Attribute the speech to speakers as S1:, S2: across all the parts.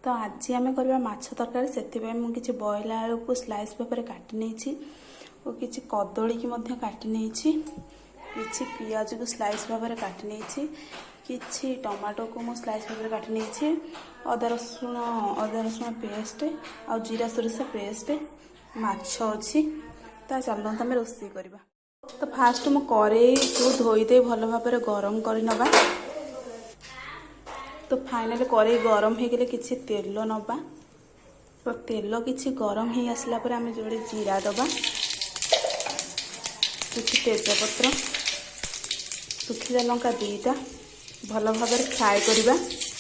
S1: तो आज आम करवा माछ तरकारी से मुझे किसी बॉयल आलू को स्लाइस भाव में काटी नहीं और किसी कदली की काटी नहीं किसी पियाज को स्लाइस भाव में काटी नहीं किसी टमाटो को मुझे स्लाइस भाव में काटी नहीं अदा रसुण पेस्ट आ जीरा सोरिष पेस्ट माछ अच्छी तो चलते आम रोषे करवा। तो फास्ट मु कड़े को धोईदे भल भाव में गरम कर नवा। तो फाइनल कड़े गरम हो गले किसी तेल नवा। तो तेल किसी गरम हो आसला पर आम जोड़े जीरा दबा किसी तेजपत्र सुखिला लंका दीटा भल भाव में फ्राए करवा।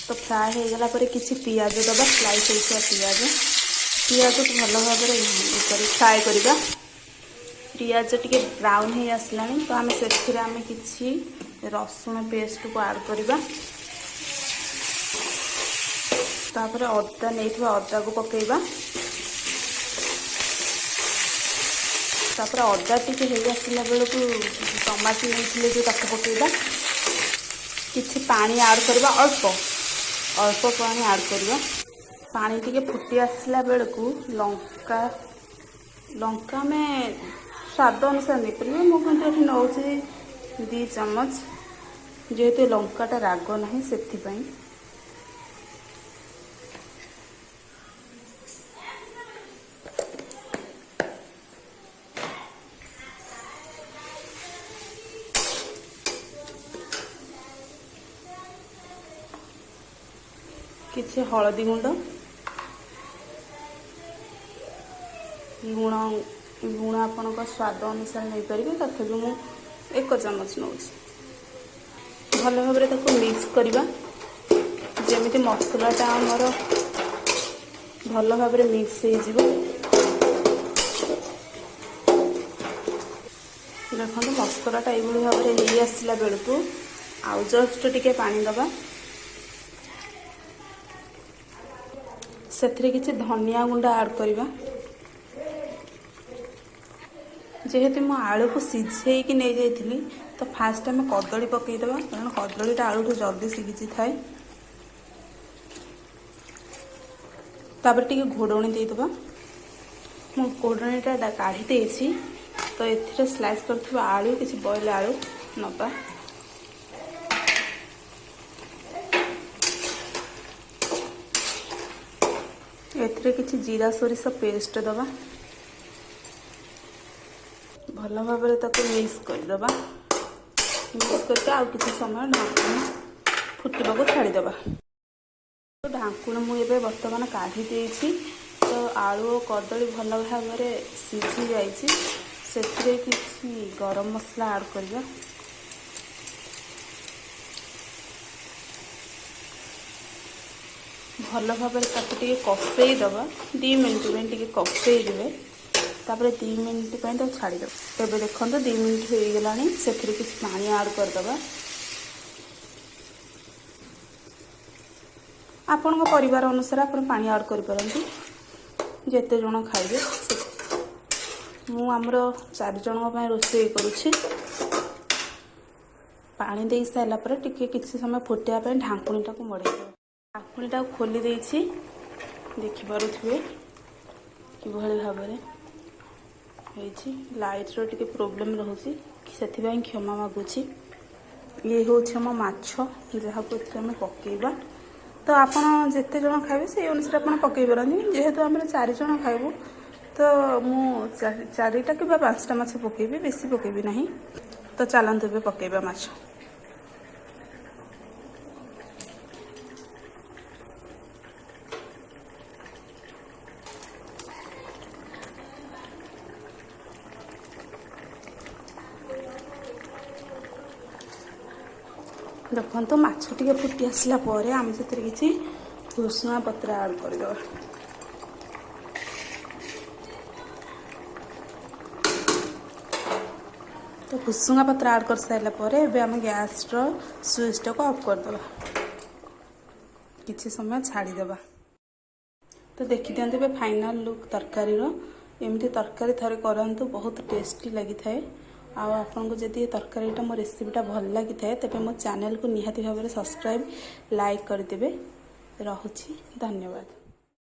S1: तो फ्राए हो गला पर किसी पियाज दबा स्लाइस होता पियाज को भल भाव में फ्राए करवा। पियाज टिके ब्राउन हो आसला तो आम से किसी रसुण पेस्ट को ऐड करवा। तापर अदा नहीं अदा को पकेबा। तापर अदा टिके हो आसला बेलू टमाटो नहीं जो पकेबा किसी पानी ऐड करवा अल्प अल्प पानी ऐड करवा। पानी टिके फुटी आसला बेलू लंका लंका में स्वाद अनुसार नहीं पारे मुझे नौ 2 चम्मच जेहेतु लंकाटा राग ना से किसी हलदी गुंड लुण लुण आपण स्वाद अनुसार नहीं पारे तथापि मु 1 चम्मच नौ भल भाव में मिक्स करवा जमी मसलाटा आमर भल भाव में मिक्स हो देखो मसलाटा ये भाव में हो आसला बेलू आउ जस्ट टिके पानी दबा से किसी धनिया गुंडा ऐड करवा। जेहेतु मु आलू को सीझे कि नहीं जाइली तो फास्ट आम कदली पकईदे कारण कदलीटा आलू जल्दी सीझी थाए। तापर टिके घोड़णी देदेबा मु घोड़णीटा काढ़ी देछि। तो एथिरे स्लाइस करथिबा आलू किसी बॉयल आलू नबा। एथिरे किसी जीरा सोरिष पेस्ट दबा भल भाव में मिक्स करदबा। मिक्स करके आउ किसी समय ढांकुण फुटवा को छाड़ीदबा। तो ढांकुण मुझे बर्तमान काढ़ी देछि। तो आलू और कदली भल भाव में सीझी जाइछि से किसी गरम मसला ऐड करवा। भल भाव में कषे दबा 2 मिनट में टे कषे देवे। तापर 2 मिनट तो छाड़ीद तब देखो 2 मिनट हो गला से किसी पानी ऐड करदबा। आपण परिवार अनुसार आप पानी ऐड करें जेते जन खाइबे। मु आमर 4 जन रोषे करुछि। पानी दे सारा पर टिके किसी समय फुटिया ढांकुणीटा को मड़े ढांकुणीटा खोली देछि देखिपे कि भाव में लाइट रो टिके प्रोब्लेम रोचे से क्षमा मागुची। ये हूँ मो माछ जहाँ को आम पकेबा। तो आपन जिते जन खाइबे से अनुसार आप पकई पारती जेहेतु आम 4 जन खाइबू तो मु 4टा कि 5टा माछ पकेबी बेसी पकेबी नहीं। तो चलते ए पकेबा माछ। देखो तो माछ टिके फुटी आसला आम से किसी भुसुंगा पत्र ऐड करदे। तो भुसुंगा पत्र ऐड कर सारे आम गैस स्विच को ऑफ करदे किसी समय छाड़ीदे। तो देखी दिखाते फाइनल लुक तरकारी एमती तरकारी थरे करंतु बहुत टेस्टी लगी थाए। आपन को जदि तरकारीटा मो रेसिपीटा भल लगी थाए तेबे मो चैनल को निहाती भाव में सब्सक्राइब लाइक करदेबे। ରହୁଛି। ଧନ୍ୟବାଦ।